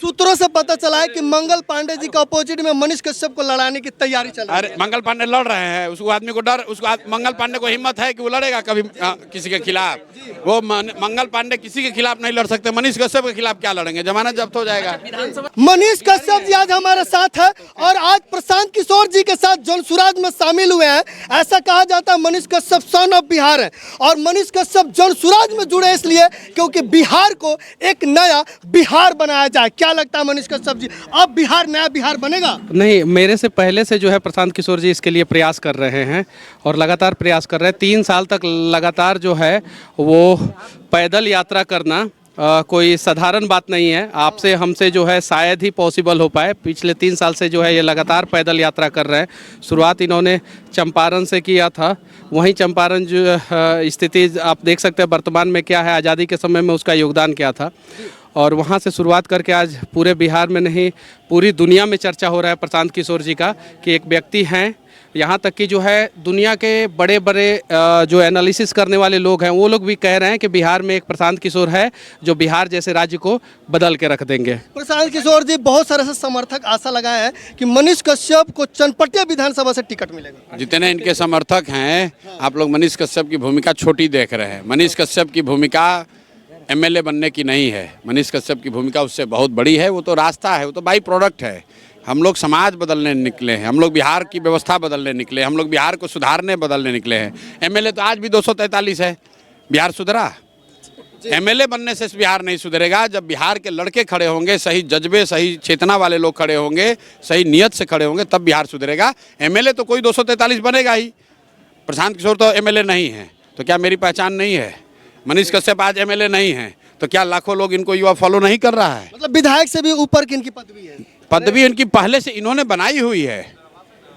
सूत्रों से पता चला है कि मंगल पांडे जी के अपोजिट में मनीष कश्यप को लड़ाने की तैयारी चल रही है। अरे मंगल पांडे लड़ रहे हैं, उसको आदमी को डर, मंगल पांडे को हिम्मत है कि वो लड़ेगा कभी किसी के खिलाफ? वो मंगल पांडे किसी के खिलाफ नहीं लड़ सकते। मनीष कश्यप के खिलाफ क्या लड़ेंगे? जमानत जब्त हो जाएगा। मनीष कश्यप जी आज हमारे साथ है और आज प्रशांत किशोर जी के साथ जनसुराज में शामिल हुए हैं। ऐसा कहा जाता है मनीष कश्यप सन ऑफ बिहार है और मनीष कश्यप जनसुराज में जुड़े इसलिए क्योंकि बिहार को एक नया बिहार बनाया जाए। क्या लगता है मनीष कश्यप जी, अब बिहार नया बिहार बनेगा? नहीं, मेरे से पहले से जो है प्रशांत किशोर जी इसके लिए प्रयास कर रहे हैं और लगातार प्रयास कर रहे हैं। 3 साल तक लगातार जो है वो पैदल यात्रा करना कोई साधारण बात नहीं है। आपसे हमसे जो है शायद ही पॉसिबल हो पाए। पिछले 3 साल से जो है ये लगातार पैदल यात्रा कर रहे हैं। शुरुआत इन्होंने चंपारण से किया था। वहीं चंपारण जो स्थिति आप देख सकते हैं वर्तमान में क्या है, आज़ादी के समय में उसका योगदान क्या था, और वहाँ से शुरुआत करके आज पूरे बिहार में नहीं पूरी दुनिया में चर्चा हो रहा है प्रशांत किशोर जी का कि एक व्यक्ति हैं। यहाँ तक कि जो है दुनिया के बड़े बड़े जो एनालिसिस करने वाले लोग हैं वो लोग भी कह रहे हैं कि बिहार में एक प्रशांत किशोर है जो बिहार जैसे राज्य को बदल के रख देंगे। प्रशांत किशोर जी बहुत सारे से समर्थक आशा लगाए हैं कि मनीष कश्यप को चनपटिया विधानसभा से टिकट मिलेगा। जितने इनके समर्थक हैं, आप लोग मनीष कश्यप की भूमिका छोटी देख रहे हैं। मनीष कश्यप की भूमिका एमएलए बनने की नहीं है। मनीष कश्यप की भूमिका उससे बहुत बड़ी है। वो तो रास्ता है, वो तो बाई प्रोडक्ट है। हम लोग समाज बदलने निकले हैं, हम लोग बिहार की व्यवस्था बदलने निकले, हम लोग बिहार को सुधारने बदलने निकले हैं। एमएलए तो आज भी 243 है। बिहार सुधरा? एमएलए बनने से बिहार नहीं सुधरेगा। जब बिहार के लड़के खड़े होंगे, सही जज्बे सही चेतना वाले लोग खड़े होंगे, सही नियत से खड़े होंगे, तब बिहार सुधरेगा। एमएलए तो कोई 243 बनेगा ही। प्रशांत किशोर तो एमएलए नहीं है, तो क्या मेरी पहचान नहीं है? मनीष कश्यप आज एमएलए नहीं है, तो क्या लाखों लोग इनको युवा फॉलो नहीं कर रहा है? मतलब विधायक से भी ऊपर की इनकी पदवी है। पदवी इनकी पहले से इन्होंने बनाई हुई है।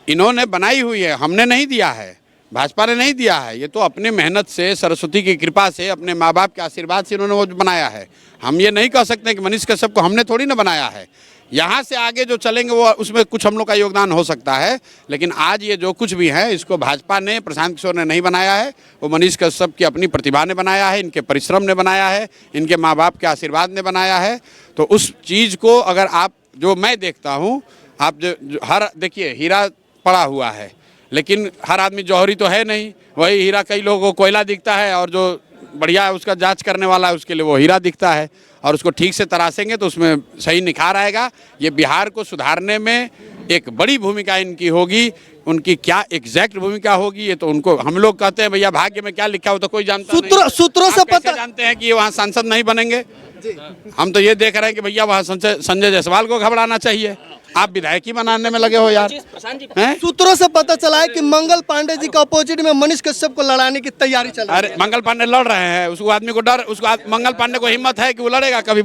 इन्होंने बनाई हुई है, हमने नहीं दिया है, भाजपा ने नहीं दिया है। ये तो अपनी मेहनत से, सरस्वती की कृपा से, अपने माँ बाप के आशीर्वाद से इन्होंने वो बनाया है। हम ये नहीं कह सकते कि मनीष कश्यप को हमने थोड़ी ना बनाया है। यहाँ से आगे जो चलेंगे वो उसमें कुछ हम लोग का योगदान हो सकता है, लेकिन आज ये जो कुछ भी है इसको भाजपा ने, प्रशांत किशोर ने नहीं बनाया है। वो मनीष कश्यप की अपनी प्रतिभा ने बनाया है, इनके परिश्रम ने बनाया है, इनके माँ बाप के आशीर्वाद ने बनाया है। तो उस चीज़ को अगर आप, जो मैं देखता हूँ, आप जो हर देखिए हीरा पड़ा हुआ है, लेकिन हर आदमी जौहरी तो है नहीं। वही हीरा कई लोगों को कोयला दिखता है और जो बढ़िया है उसका जांच करने वाला है उसके लिए वो हीरा दिखता है, और उसको ठीक से तराशेंगे तो उसमें सही निखार आएगा। ये बिहार को सुधारने में एक बड़ी भूमिका इनकी होगी। उनकी क्या एग्जैक्ट भूमिका होगी ये तो उनको, हम लोग कहते हैं भैया भाग्य में क्या लिखा हो तो कोई जानता नहीं। सूत्रों से पता जानते हैं कि ये वहाँ सांसद नहीं बनेंगे। हम तो ये देख रहे हैं कि भैया वहाँ संजय जायसवाल को घबराना चाहिए। आप विधायकी बनाने में लगे हो यार। सूत्रों से पता चला है कि मंगल पांडे जी के अपोजिट में मनीष कश्यप को लड़ाने की तैयारी चल रही है। अरे मंगल पांडे लड़ रहे हैं, उसको आदमी को डर, मंगल पांडे को हिम्मत है कि वो लड़ेगा कभी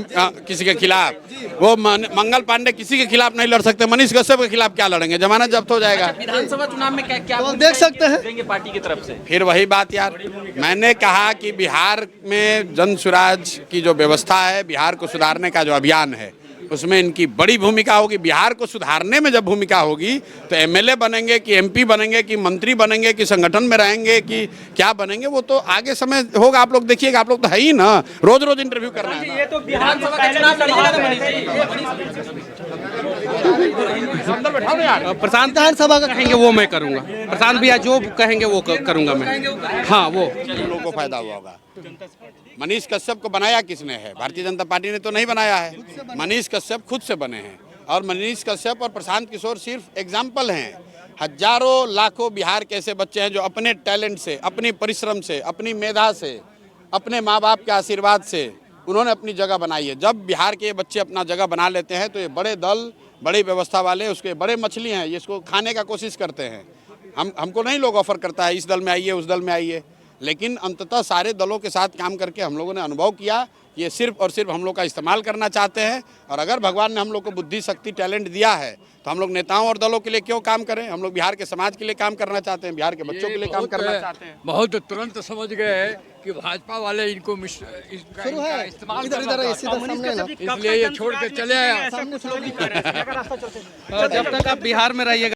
किसी के खिलाफ? वो मंगल पांडे किसी के खिलाफ नहीं लड़ सकते। मनीष कश्यप के खिलाफ क्या लड़ेंगे? जमानत जब्त हो जाएगा। विधानसभा चुनाव में क्या तो देख सकते हैं देंगे पार्टी की तरफ से? फिर वही बात यार, मैंने कहा कि बिहार में जन सुराज की जो व्यवस्था है, बिहार को सुधारने का जो अभियान है, उसमें इनकी बड़ी भूमिका होगी। बिहार को सुधारने में जब भूमिका होगी तो एमएलए बनेंगे कि एमपी बनेंगे कि मंत्री बनेंगे कि संगठन में रहेंगे कि क्या बनेंगे, वो तो आगे समय होगा। आप लोग देखिएगा, आप लोग तो है ही ना, रोज रोज इंटरव्यू कर रहे हैं। ये तो विधानसभा का चुनाव लड़ेगा तो मनीष जी। प्रशांत विधानसभा का कहेंगे वो मैं करूँगा। प्रशांत भैया जो कहेंगे वो करूँगा मैं। हाँ, वो लोगों को फायदा हुआ होगा। मनीष कश्यप को बनाया किसने है? भारतीय जनता पार्टी ने तो नहीं बनाया है। मनीष कश्यप खुद से बने हैं, और मनीष कश्यप और प्रशांत किशोर सिर्फ एग्जाम्पल हैं। हजारों लाखों बिहार के ऐसे बच्चे हैं जो अपने टैलेंट से, अपनी परिश्रम से, अपनी मेधा से, अपने माँ बाप के आशीर्वाद से उन्होंने अपनी जगह बनाई है। जब बिहार के बच्चे अपना जगह बना लेते हैं तो ये बड़े दल, बड़ी व्यवस्था वाले, उसके बड़े मछली हैं, ये इसको खाने का कोशिश करते हैं। हमको नहीं लोग ऑफर करता है इस दल में आइए, उस दल में आइए, लेकिन अंततः सारे दलों के साथ काम करके हम लोगों ने अनुभव किया ये सिर्फ और सिर्फ हम लोग का इस्तेमाल करना चाहते हैं। और अगर भगवान ने हम लोग को बुद्धि, शक्ति, टैलेंट दिया है तो हम लोग नेताओं और दलों के लिए क्यों काम करें? हम लोग बिहार के समाज के लिए काम करना चाहते हैं, बिहार के बच्चों के लिए काम करना चाहते हैं। बहुत तुरंत समझ गए कि भाजपा वाले इनको इस्तेमाल इसलिए ये छोड़ के चले आया। जब तक आप बिहार में रहिएगा